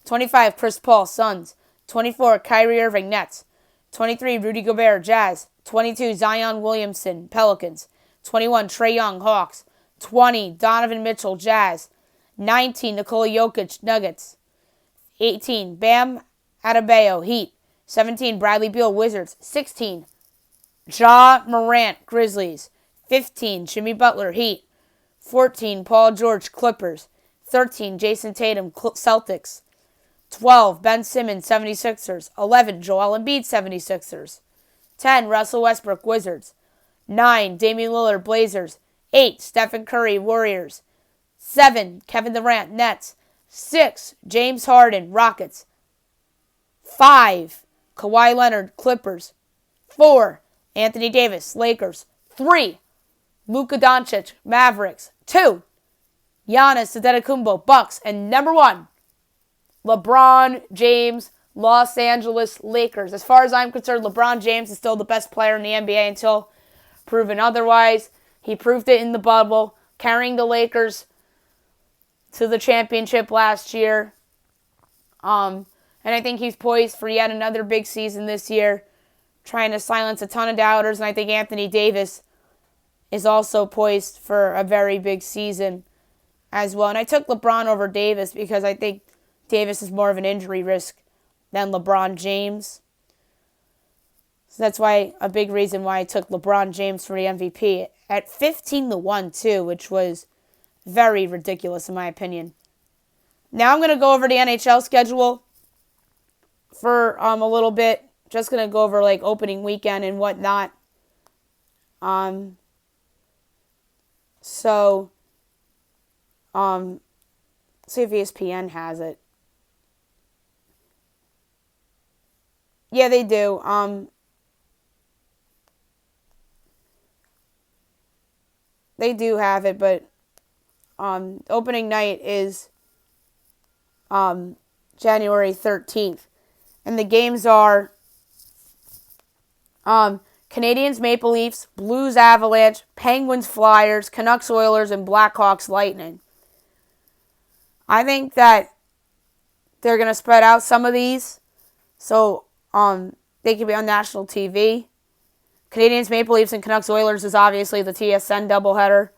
25, Chris Paul, Suns. 24, Kyrie Irving, Nets. 23, Rudy Gobert, Jazz. 22, Zion Williamson, Pelicans. 21, Trae Young, Hawks. 20, Donovan Mitchell, Jazz. 19, Nikola Jokic, Nuggets. 18, Bam Adebayo, Heat. 17, Bradley Beal, Wizards. 16, Ja Morant, Grizzlies. 15, Jimmy Butler, Heat. 14, Paul George, Clippers. 13, Jason Tatum, Celtics. 12, Ben Simmons, 76ers. 11, Joel Embiid, 76ers. 10, Russell Westbrook, Wizards. 9, Damian Lillard, Blazers. 8, Stephen Curry, Warriors. 7, Kevin Durant, Nets. 6, James Harden, Rockets. 5, Kawhi Leonard, Clippers. 4, Anthony Davis, Lakers. 3, Luka Doncic, Mavericks. 2, Giannis Antetokounmpo, Bucks. And number 1, LeBron James, Los Angeles Lakers. As far as I'm concerned, LeBron James is still the best player in the NBA until proven otherwise. He proved it in the bubble, carrying the Lakers to the championship last year. And I think he's poised for yet another big season this year, trying to silence a ton of doubters. And I think Anthony Davis is also poised for a very big season as well. And I took LeBron over Davis because I think Davis is more of an injury risk than LeBron James. So that's why a big reason why I took LeBron James for the MVP at 15-1 too, which was very ridiculous in my opinion. Now I'm going to go over the NHL schedule for a little bit. Just going to go over like opening weekend and whatnot. So see if ESPN has it. Yeah, they do. They do have it, but opening night is January 13th. And the games are Canadiens Maple Leafs, Blues Avalanche, Penguins Flyers, Canucks Oilers, and Blackhawks Lightning. I think that they're going to spread out some of these so they can be on national TV. Canadiens Maple Leafs and Canucks Oilers is obviously the TSN doubleheader.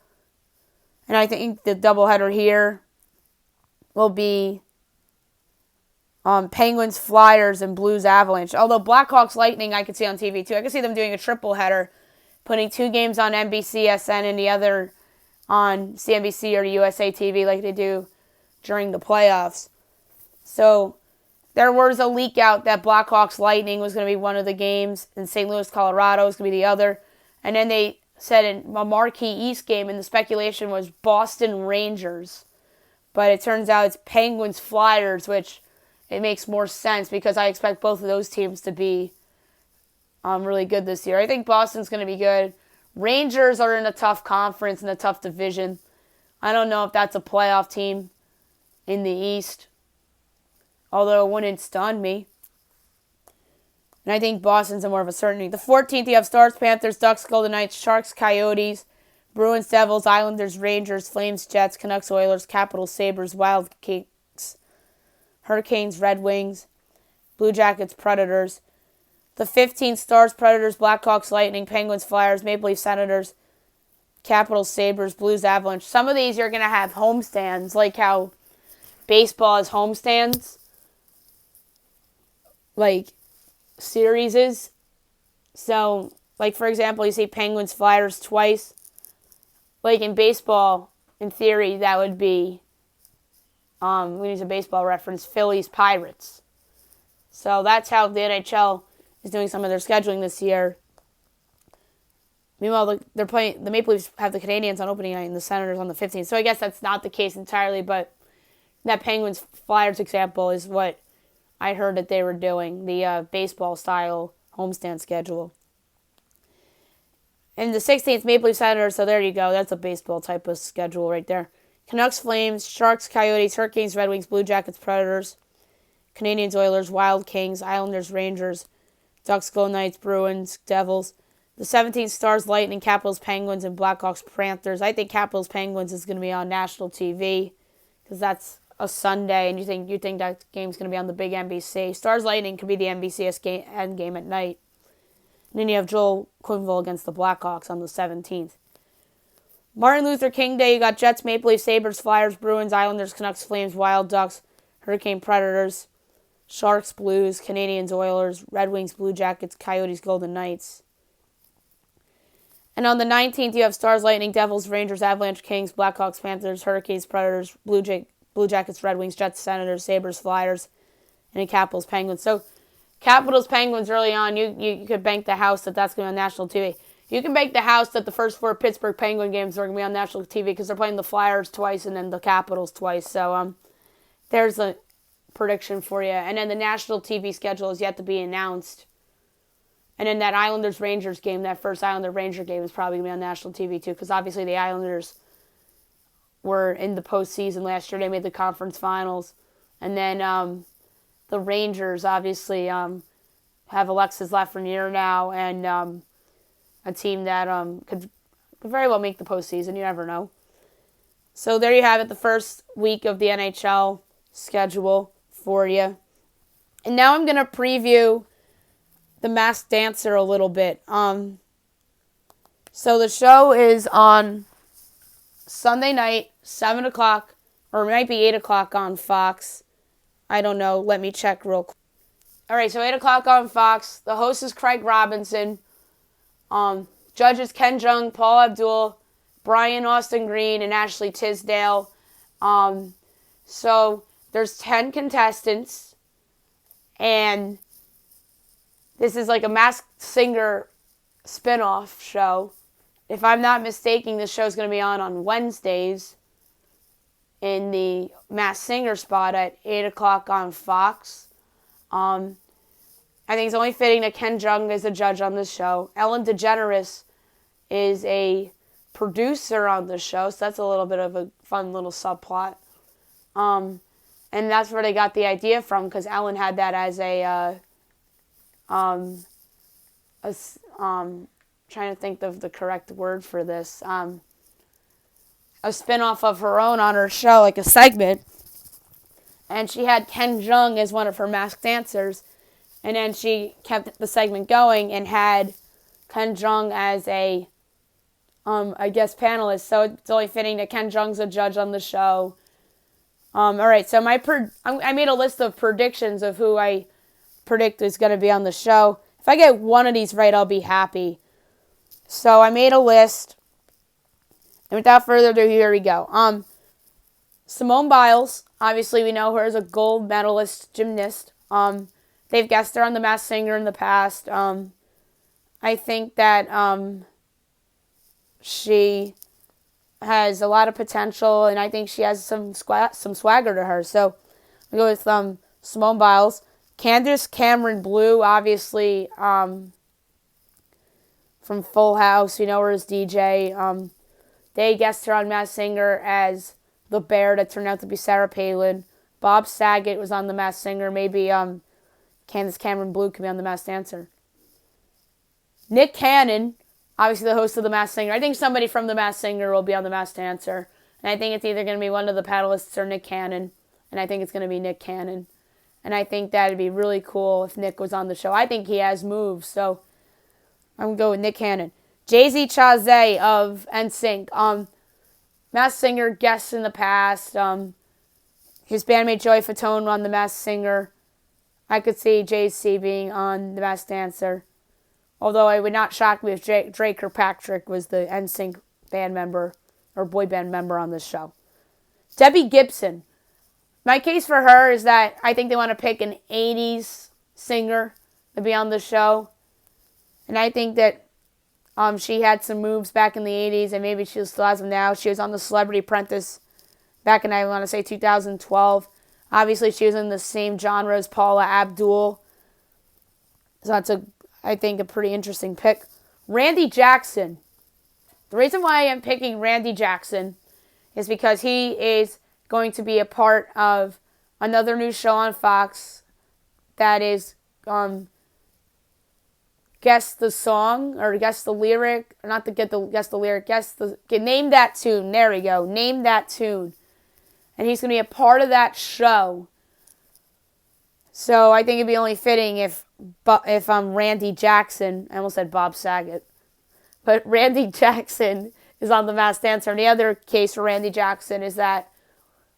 And I think the doubleheader here will be Penguins, Flyers, and Blues Avalanche. Although Blackhawks Lightning I could see on TV too. I could see them doing a triple header, putting 2 games on NBCSN and the other on CNBC or USA TV like they do during the playoffs. So there was a leak out that Blackhawks Lightning was going to be one of the games, and St. Louis, Colorado was going to be the other. And then they said in a marquee East game, and the speculation was Boston Rangers. But it turns out it's Penguins Flyers, which it makes more sense because I expect both of those teams to be really good this year. I think Boston's going to be good. Rangers are in a tough conference, in a tough division. I don't know if that's a playoff team in the East, although it wouldn't stun me. And I think Boston's more of a certainty. The 14th, you have Stars, Panthers, Ducks, Golden Knights, Sharks, Coyotes, Bruins, Devils, Islanders, Rangers, Flames, Jets, Canucks, Oilers, Capitals, Sabres, Wild, Kings, Hurricanes, Red Wings, Blue Jackets, Predators. The 15th, Stars, Predators, Blackhawks, Lightning, Penguins, Flyers, Maple Leafs, Senators, Capitals, Sabres, Blues, Avalanche. Some of these you're going to have homestands, like how baseball has homestands, like series is. So, like for example, you see Penguins, Flyers twice. Like in baseball, in theory, that would be, we use a baseball reference, Phillies, Pirates. So that's how the NHL is doing some of their scheduling this year. Meanwhile, they're playing. The Maple Leafs have the Canadiens on opening night and the Senators on the 15th. So I guess that's not the case entirely, but that Penguins Flyers example is what I heard that they were doing, the baseball style homestand schedule. And the 16th, Maple Leafs Senators. So there you go. That's a baseball type of schedule right there. Canucks, Flames, Sharks, Coyotes, Hurricanes, Red Wings, Blue Jackets, Predators, Canadiens, Oilers, Wild, Kings, Islanders, Rangers, Ducks, Golden Knights, Bruins, Devils. The 17th, Stars, Lightning, Capitals, Penguins, and Blackhawks, Panthers. I think Capitals, Penguins is going to be on national TV because that's a Sunday, and you think that game's going to be on the big NBC. Stars, Lightning could be the NBCS game at night. And then you have Joel Quenneville against the Blackhawks on the 17th. Martin Luther King Day, you got Jets, Maple Leafs, Sabres, Flyers, Bruins, Islanders, Canucks, Flames, Wild, Ducks, Hurricane, Predators, Sharks, Blues, Canadiens, Oilers, Red Wings, Blue Jackets, Coyotes, Golden Knights. And on the 19th, you have Stars, Lightning, Devils, Rangers, Avalanche, Kings, Blackhawks, Panthers, Hurricanes, Predators, Blue Jackets, Red Wings, Jets, Senators, Sabres, Flyers, and the Capitals, Penguins. So Capitals, Penguins early on, you could bank the house that that's going to be on national TV. You can bank the house that the first 4 Pittsburgh Penguin games are going to be on national TV because they're playing the Flyers twice and then the Capitals twice. So there's a prediction for you. And then the national TV schedule is yet to be announced. And then that Islanders-Rangers game, that first Islander-Ranger game is probably going to be on national TV too because obviously the Islanders were in the postseason last year. They made the conference finals. And then the Rangers obviously have Alexis Lafreniere now and a team that could very well make the postseason. You never know. So there you have it, the first week of the NHL schedule for you. And now I'm going to preview The Masked Dancer a little bit. So the show is on Sunday night, 7 o'clock, or it might be 8 o'clock on Fox. I don't know. Let me check real quick. All right, so 8 o'clock on Fox. The host is Craig Robinson. Judges Ken Jeong, Paul Abdul, Brian Austin Green, and Ashley Tisdale. So there's 10 contestants, and this is like a Masked Singer spinoff show. If I'm not mistaken, this show's going to be on Wednesdays in the Masked Singer spot at 8 o'clock on Fox. I think it's only fitting that Ken Jeong is a judge on this show. Ellen DeGeneres is a producer on the show, so that's a little bit of a fun little subplot. And that's where they got the idea from, because Ellen had that as trying to think of the correct word for this, a spinoff of her own on her show, like a segment. And she had Ken Jeong as one of her masked dancers. And then she kept the segment going and had Ken Jeong as a guest panelist. So it's only fitting that Ken Jeong's a judge on the show. All right, so I made a list of predictions of who I predict is going to be on the show. If I get one of these right, I'll be happy. So I made a list. And without further ado, here we go. Simone Biles, obviously we know her as a gold medalist gymnast. They've guessed her on The Masked Singer in the past. I think that she has a lot of potential, and I think she has some swagger to her. So we go with Simone Biles. Candace Cameron Blue, obviously from Full House. You know her as DJ. They guessed her on Masked Singer as the bear that turned out to be Sarah Palin. Bob Saget was on The Masked Singer. Maybe Candace Cameron Blue could be on The Masked Dancer. Nick Cannon, obviously the host of The Masked Singer. I think somebody from The Masked Singer will be on The Masked Dancer. And I think it's either going to be one of the panelists or Nick Cannon. And I think it's going to be Nick Cannon. And I think that would be really cool if Nick was on the show. I think he has moves, so I'm going to go with Nick Cannon. Jay-Z Chazé of NSYNC. Masked Singer guests in the past. His bandmate Joey Fatone on The Masked Singer. I could see Jay-Z being on The Masked Dancer. Although it would not shock me if Drake Kirkpatrick was the NSYNC band member or boy band member on this show. Debbie Gibson. My case for her is that I think they want to pick an 80s singer to be on the show. And I think that she had some moves back in the 80s, and maybe she still has them now. She was on The Celebrity Apprentice back in, I want to say, 2012. Obviously, she was in the same genre as Paula Abdul. So that's, I think, a pretty interesting pick. Randy Jackson. The reason why I'm picking Randy Jackson is because he is going to be a part of another new show on Fox that is guess the song or guess the lyric, or not to guess the lyric, name that tune. There we go. Name that tune. And he's going to be a part of that show. So I think it'd be only fitting if Randy Jackson, I almost said Bob Saget, but Randy Jackson is on The Masked Dancer. And the other case for Randy Jackson is that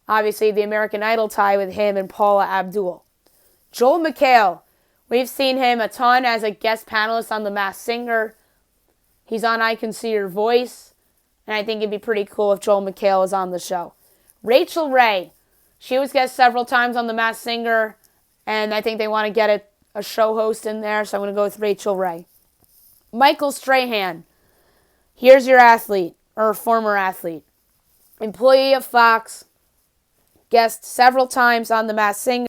obviously the American Idol tie with him and Paula Abdul. Joel McHale. We've seen him a ton as a guest panelist on The Masked Singer. He's on I Can See Your Voice. And I think it'd be pretty cool if Joel McHale is on the show. Rachel Ray. She was guest several times on The Masked Singer. And I think they want to get a show host in there. So I'm going to go with Rachel Ray. Michael Strahan. Here's your athlete, or former athlete. Employee of Fox. Guest several times on The Masked Singer.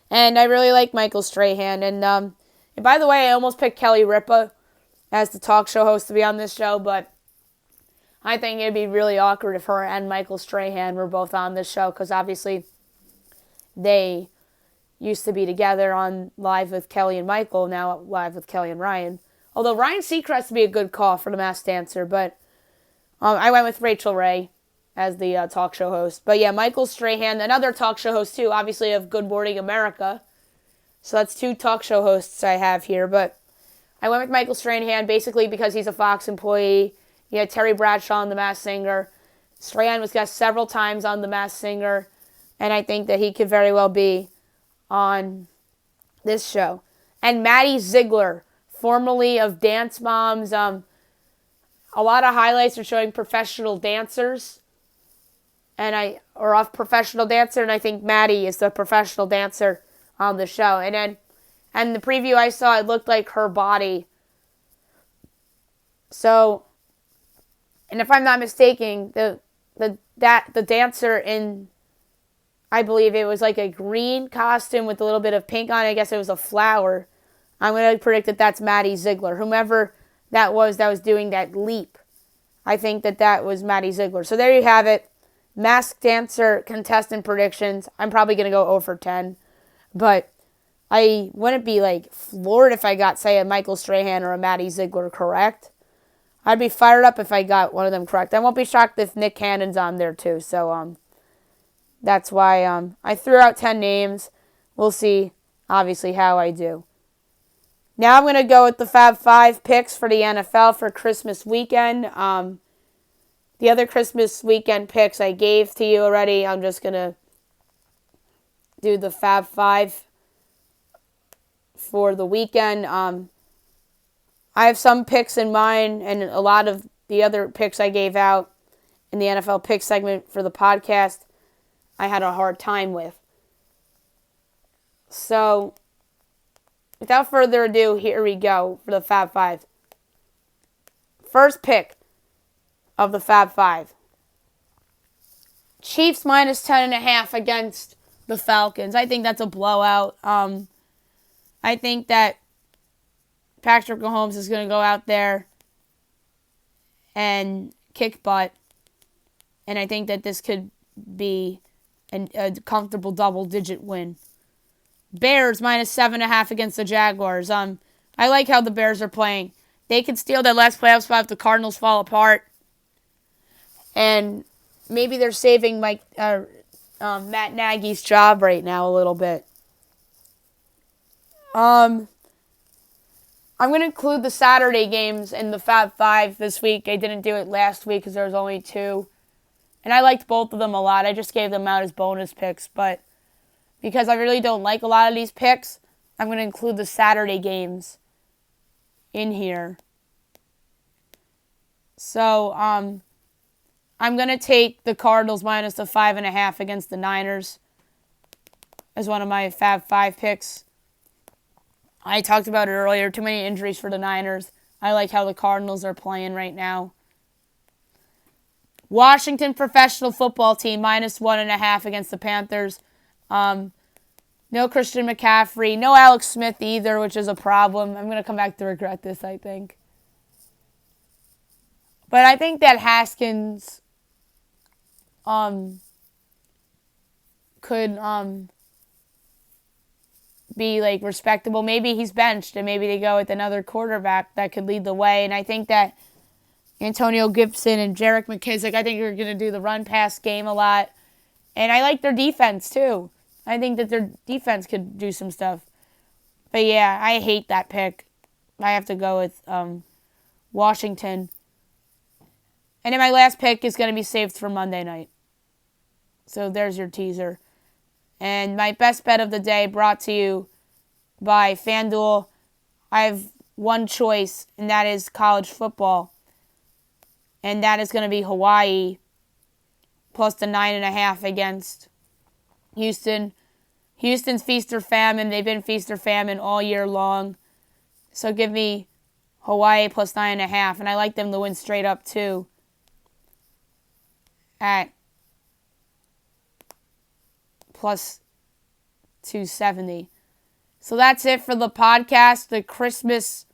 And I really like Michael Strahan. And by the way, I almost picked Kelly Ripa as the talk show host to be on this show. But I think it'd be really awkward if her and Michael Strahan were both on this show. Because obviously they used to be together on Live with Kelly and Michael. Now Live with Kelly and Ryan. Although Ryan Seacrest would be a good call for The Masked Dancer. But I went with Rachel Ray as the talk show host. But yeah, Michael Strahan, another talk show host too, obviously of Good Morning America. So that's two talk show hosts I have here. But I went with Michael Strahan basically because he's a Fox employee. He had Terry Bradshaw on The Masked Singer. Strahan was guest several times on The Masked Singer. And I think that he could very well be on this show. And Maddie Ziegler, formerly of Dance Moms. A lot of highlights are showing professional dancers. Or off professional dancer. And I think Maddie is the professional dancer on the show. And the preview I saw, it looked like her body. So, and if I'm not mistaken, the dancer in, I believe it was like a green costume with a little bit of pink on it. I guess it was a flower. I'm going to predict that that's Maddie Ziegler. Whomever that was doing that leap. I think that was Maddie Ziegler. So there you have it. Masked Dancer contestant predictions. I'm probably going to go 0 for 10. But I wouldn't be floored if I got, say, a Michael Strahan or a Maddie Ziegler correct. I'd be fired up if I got one of them correct. I won't be shocked if Nick Cannon's on there too. So that's why I threw out 10 names. We'll see, obviously, how I do. Now I'm going to go with the Fab 5 picks for the NFL for Christmas weekend. The other Christmas weekend picks I gave to you already. I'm just going to do the Fab 5 for the weekend. I have some picks in mind, and a lot of the other picks I gave out in the NFL pick segment for the podcast, I had a hard time with. So, without further ado, here we go for the Fab 5. First pick of the Fab 5. Chiefs minus 10.5 against the Falcons. I think that's a blowout. I think that Patrick Mahomes is going to go out there and kick butt. And I think that this could be a comfortable double-digit win. Bears minus 7.5 against the Jaguars. I like how the Bears are playing. They could steal their last playoff spot if the Cardinals fall apart. And maybe they're saving Matt Nagy's job right now a little bit. I'm going to include the Saturday games in the Fab 5 this week. I didn't do it last week because there was only 2. And I liked both of them a lot. I just gave them out as bonus picks. But because I really don't like a lot of these picks, I'm going to include the Saturday games in here. So, I'm going to take the Cardinals minus the 5.5 against the Niners as one of my Fab 5 picks. I talked about it earlier. Too many injuries for the Niners. I like how the Cardinals are playing right now. Washington professional football team minus 1.5 against the Panthers. No Christian McCaffrey. No Alex Smith either, which is a problem. I'm going to come back to regret this, I think. But I think that Haskins could be respectable. Maybe he's benched and maybe they go with another quarterback that could lead the way. And I think that Antonio Gibson and Jerick McKissick, I think are going to do the run-pass game a lot. And I like their defense too. I think that their defense could do some stuff. But yeah, I hate that pick. I have to go with Washington. And then my last pick is going to be saved for Monday night. So there's your teaser. And my best bet of the day brought to you by FanDuel. I have one choice, and that is college football. And that is going to be Hawaii plus the 9.5 against Houston. Houston's feast or famine. They've been feast or famine all year long. So give me Hawaii plus 9.5. And I like them to win straight up too at plus 270. So that's it for the podcast, the Christmas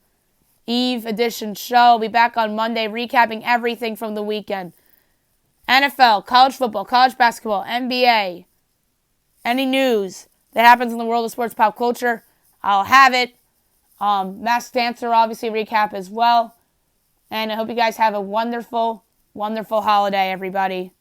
Eve edition show. I'll be back on Monday recapping everything from the weekend. NFL, college football, college basketball, NBA, any news that happens in the world of sports pop culture, I'll have it. Masked Dancer, obviously, recap as well. And I hope you guys have a wonderful, wonderful holiday, everybody.